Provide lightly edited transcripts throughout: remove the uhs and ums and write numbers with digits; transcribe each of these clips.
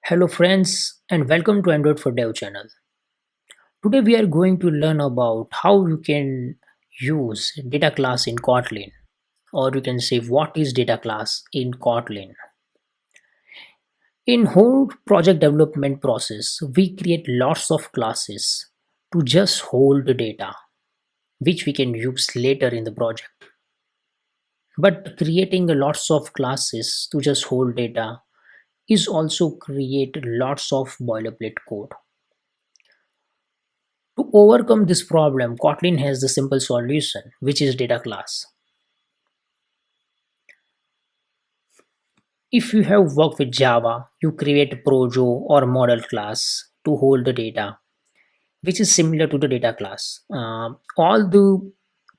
Hello friends and welcome to Android for Dev channel. Today we are going to learn about how you can use data class in Kotlin, or you can say what is data class in Kotlin. In whole project development process, we create lots of classes to just hold the data which we can use later in the project. But creating a lots of classes to just hold data is also create lots of boilerplate code. To overcome this problem, Kotlin has the simple solution, which is data class. If you have worked with Java, you create Projo or model class to hold the data, which is similar to the data class. All the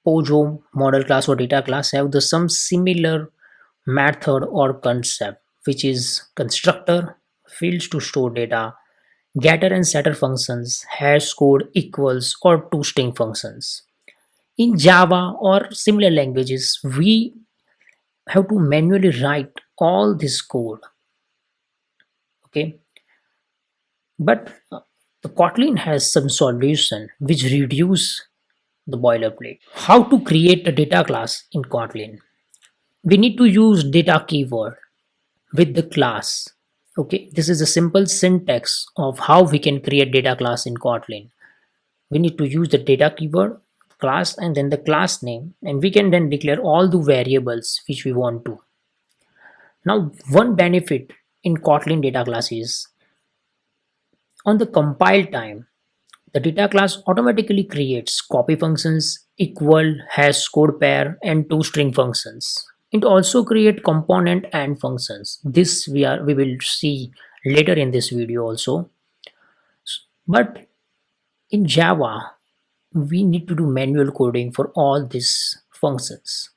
Pojo model class or data class have the some similar method or concept, which is constructor, fields to store data, getter and setter functions, hash code equals or toString functions. In Java or similar languages, we have to manually write all this code. Okay, but the Kotlin has some solution which reduce the boilerplate. How to create a data class in Kotlin? We need to use data keyword with the class. Okay, this is a simple syntax of how we can create data class in Kotlin. We need to use the data keyword, class, and then the class name, and we can then declare all the variables which we want to. Now, one benefit in Kotlin data class is on the compile time, the data class automatically creates copy functions, equal, hash code pair, and toString functions. It also create component and functions. This we will see later in this video also. But in Java, we need to do manual coding for all these functions.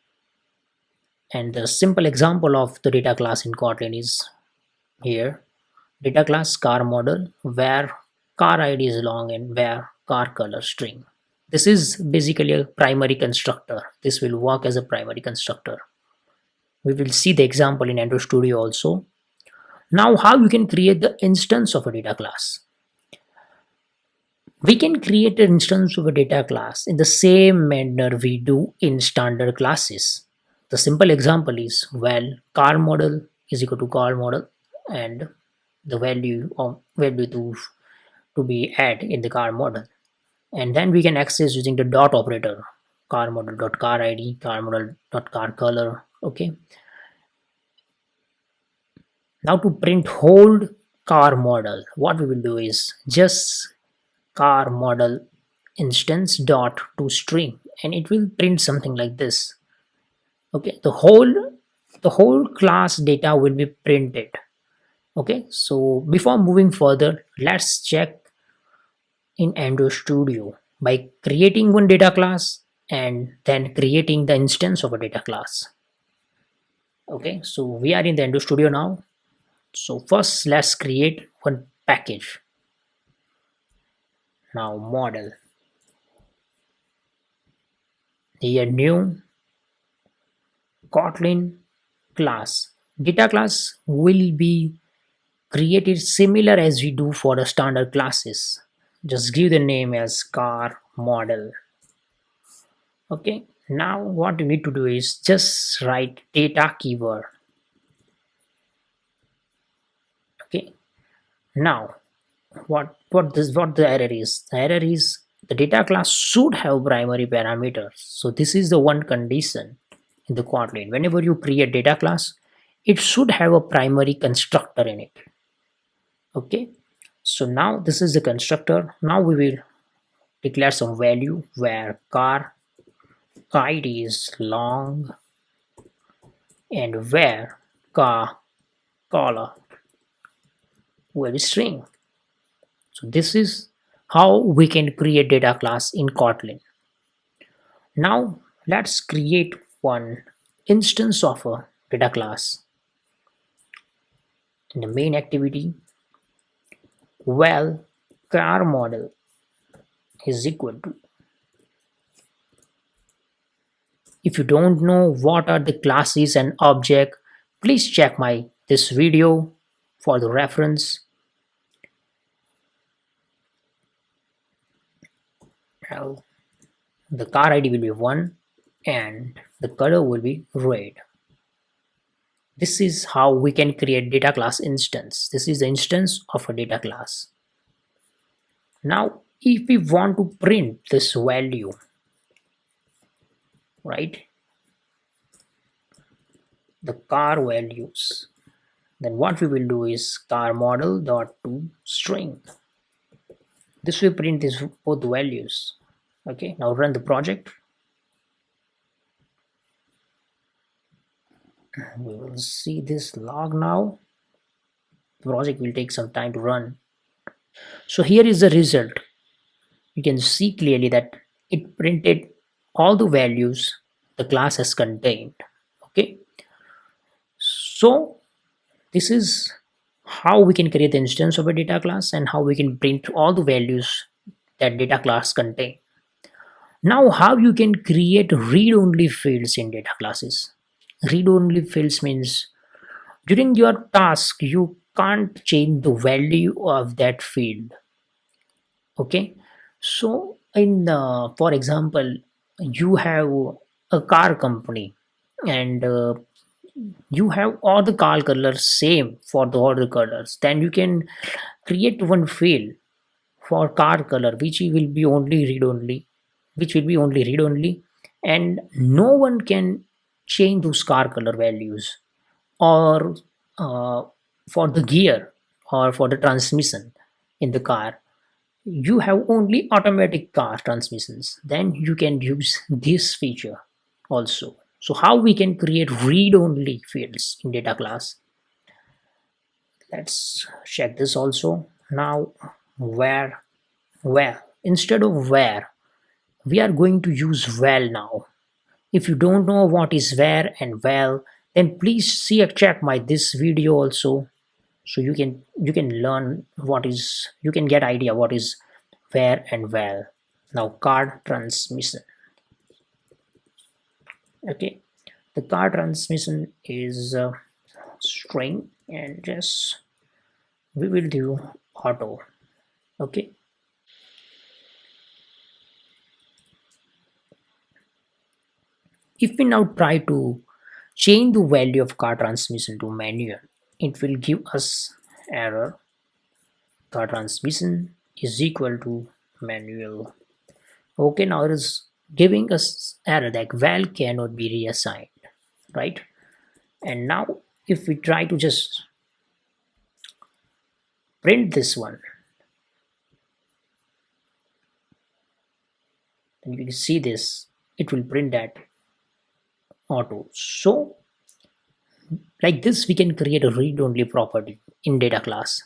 And the simple example of the data class in Kotlin is here. Data class car model where car ID is long and where car color string. This is basically a primary constructor. This will work as a primary constructor. We will see the example in Android Studio also. Now how you can create the instance of a data class. We can create an instance of a data class in the same manner we do in standard classes. The simple example is, well, car model is equal to car model and the value to be add in the car model, and then we can access using the dot operator, car model dot car id, car model dot car color. Okay, now to print whole car model, what we will do is just car model instance dot to string, and it will print something like this. Okay, the whole class data will be printed. Okay, so before moving further, let's check in Android Studio by creating one data class and then creating the instance of a data class. Okay, so we are in the Android Studio now. So first let's create one package. Now model, here new Kotlin class. Data class will be created similar as we do for the standard classes. Just give the name as car model. Okay, now what you need to do is just write data keyword. Okay, now what the error is? The error is the data class should have primary parameters. So this is the one condition in the Kotlin. Whenever you create data class, it should have a primary constructor in it. Okay, so now this is the constructor. Now we will declare some value where car id is long and where car color will be string. So this is how we can create data class in Kotlin. Now let's create one instance of a data class. In the main activity, well, car model is equal to. If you don't know what are the classes and object, please check my this video for the reference. Well, the car ID will be 1 and the color will be red. This is how we can create data class instance. This is the instance of a data class. Now, if we want to print this value, right, the car values, then what we will do is car model dot to string. This will print these both values. Okay, now run the project. We will see this log now. The project will take some time to run. So here is the result. You can see clearly that it printed all the values the class has contained. Okay, so this is how we can create the instance of a data class and how we can print all the values that data class contain. Now, how you can create read-only fields in data classes. Read-only fields means during your task you can't change the value of that field. Okay, so in for example, you have a car company and you have all the car colors same for the all the colors, then you can create one field for car color which will be only read only, and no one can change those car color values, or uh, for the gear or for the transmission in the car. You have only automatic car transmissions, then you can use this feature also. So how we can create read only fields in data class? Let's check this also. Now, where instead of where, we are going to use val now. If you don't know what is where and val, then please see a check my this video also, so you can learn what is, you can get idea what is where and val. Now card transmission. Okay, the card transmission is a string, and just we will do auto. Okay, if we now try to change the value of car transmission to manual, it will give us error. Car transmission is equal to manual. Okay, now it is giving us error that val cannot be reassigned, right? And now if we try to just print this one, then you can see this, it will print that auto. So like this we can create a read-only property in data class.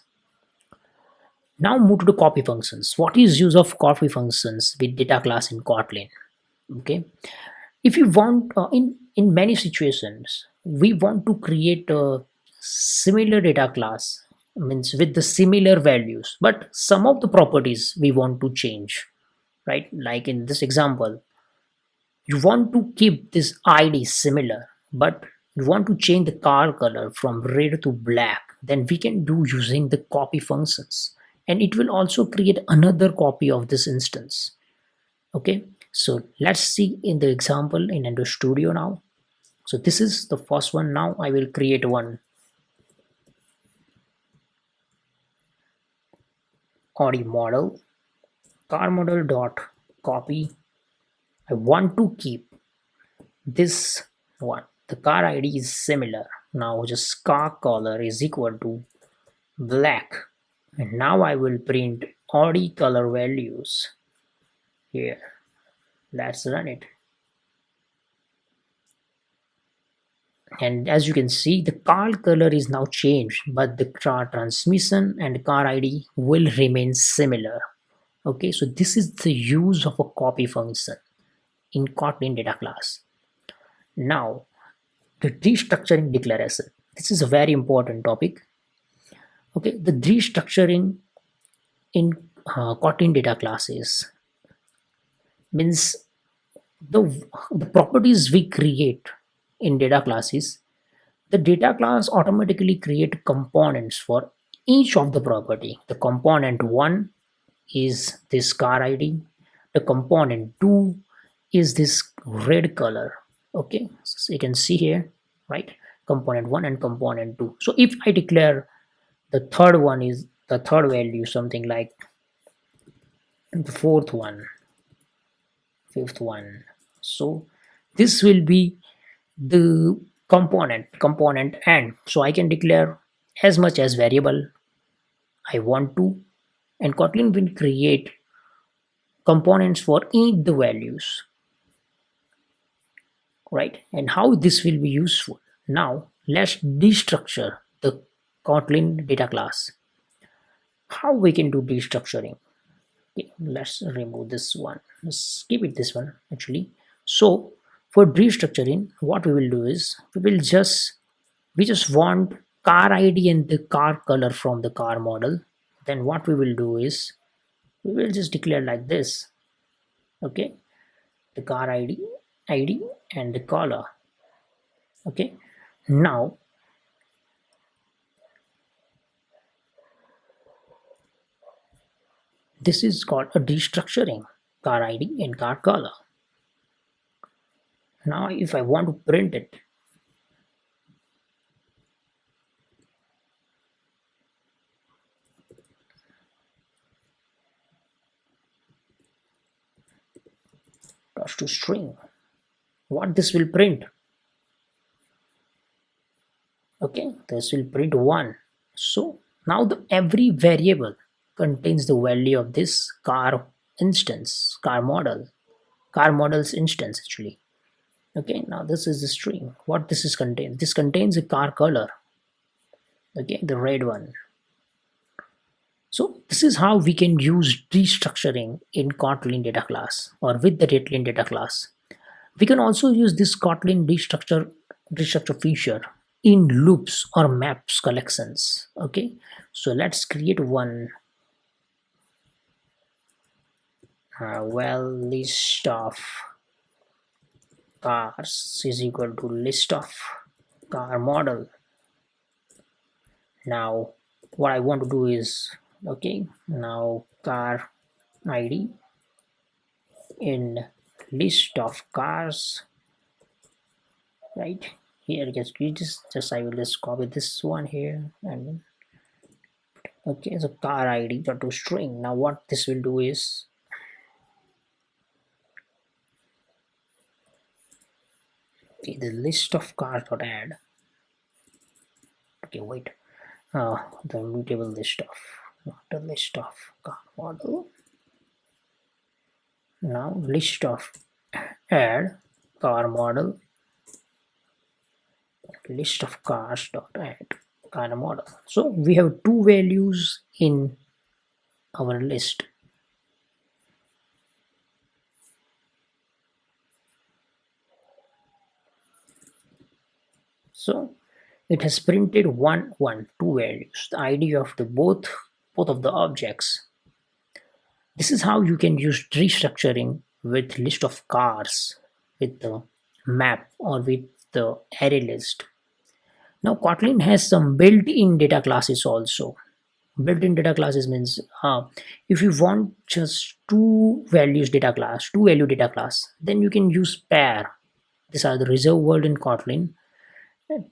Now move to the copy functions. What is use of copy functions with data class in Kotlin? Okay, if you want in many situations we want to create a similar data class, means with the similar values, but some of the properties we want to change, right? Like in this example, you want to keep this id similar, but you want to change the car color from red to black, then we can do using the copy functions, and it will also create another copy of this instance. Okay, so let's see in the example in Endo Studio now. So this is the first one. Now I will create one Audi model, car model dot copy. I want to keep this one. The car ID is similar. Now just car color is equal to black. And now I will print Audi color values here. Let's run it. And as you can see, the car color is now changed, but the car transmission and car ID will remain similar. Okay, so this is the use of a copy function in Kotlin data class. Now, the destructuring declaration. This is a very important topic. Okay, the destructuring in Kotlin data classes means the properties we create in data classes, the data class automatically create components for each of the property. The component one is this car id, the component 2 is this red color. Okay, so you can see here, right? Component 1 and component 2. So if I declare the third one is the third value, something like the fourth one, fifth one, so this will be the component and so I can declare as much as variable I want to, and Kotlin will create components for each the values, right? And how this will be useful. Now let's destructure the Kotlin data class. How we can do destructuring? Okay, let's remove this one. Let's keep it this one actually. So for destructuring, what we will do is we just want car ID and the car color from the car model. Then what we will do is we will just declare like this. Okay, the car ID and the color. Okay, now this is called a destructuring, car ID and car color. Now if I want to print it, dash to string, what this will print? Okay, this will print 1. So now the every variable contains the value of this car instance, car model's instance actually. Okay, now this is the string. What this is contained? This contains a car color. Okay, the red one. So this is how we can use destructuring in Kotlin data class or with the Kotlin data class. We can also use this Kotlin destructure feature in loops or maps collections. Okay, so let's create one. Well, list of cars is equal to list of car model. Now what I want to do is, okay, now car ID in list of cars, right here. Just I will just copy this one here and okay, so car ID to string. Now what this will do is, okay, the list of cars dot add. Okay, wait, the mutable list of, not the list of car model. Now list of add car model, list of cars dot add car model. So we have two values in our list. So it has printed two values, the ID of the both of the objects. This is how you can use restructuring with list of cars, with the map or with the array list. Now Kotlin has some built-in data classes also. Built-in data classes means if you want just two value data class, then you can use pair. These are the reserved word in Kotlin,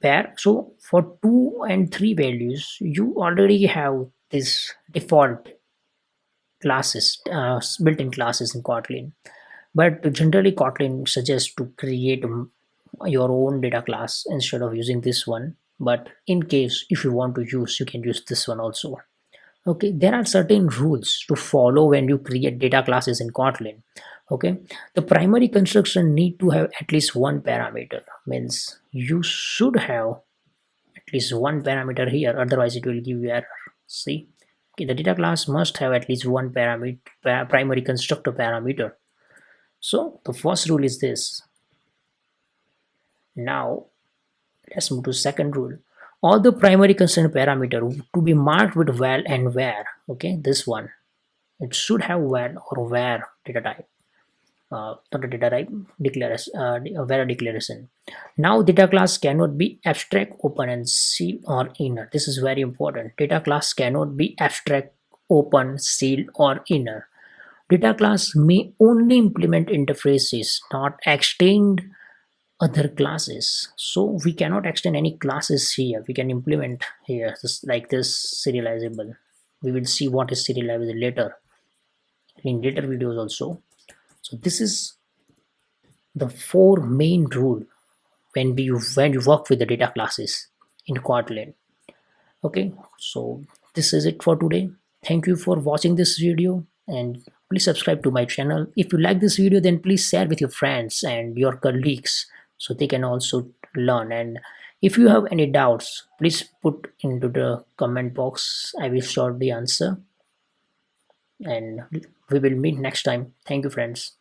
pair. So for 2 and 3 values you already have this default classes, built-in classes in Kotlin, but generally Kotlin suggests to create your own data class instead of using this one. But in case if you want to use, you can use this one also. Okay, there are certain rules to follow when you create data classes in Kotlin. Okay, the primary construction need to have at least one parameter, means you should have at least one parameter here, otherwise it will give you error. See, okay, the data class must have at least one parameter, primary constructor parameter. So the first rule is this. Now let's move to second rule. All the primary concern parameter to be marked with val and where. Okay, this one, it should have val or where data type, not a data type, declaration, where declaration. Now data class cannot be abstract, open and seal or inner. This is very important. Data class cannot be abstract, open, seal or inner. Data class may only implement interfaces, not extend other classes. So we cannot extend any classes here. We can implement here just like this serializable. We will see what is serializable later in later videos also. So this is the four main rule when you work with the data classes in Kotlin. Okay, so this is it for today. Thank you for watching this video, and please subscribe to my channel. If you like this video, then please share with your friends and your colleagues so they can also learn. And if you have any doubts, please put into the comment box. I will shortly answer, and we will meet next time. Thank you, friends.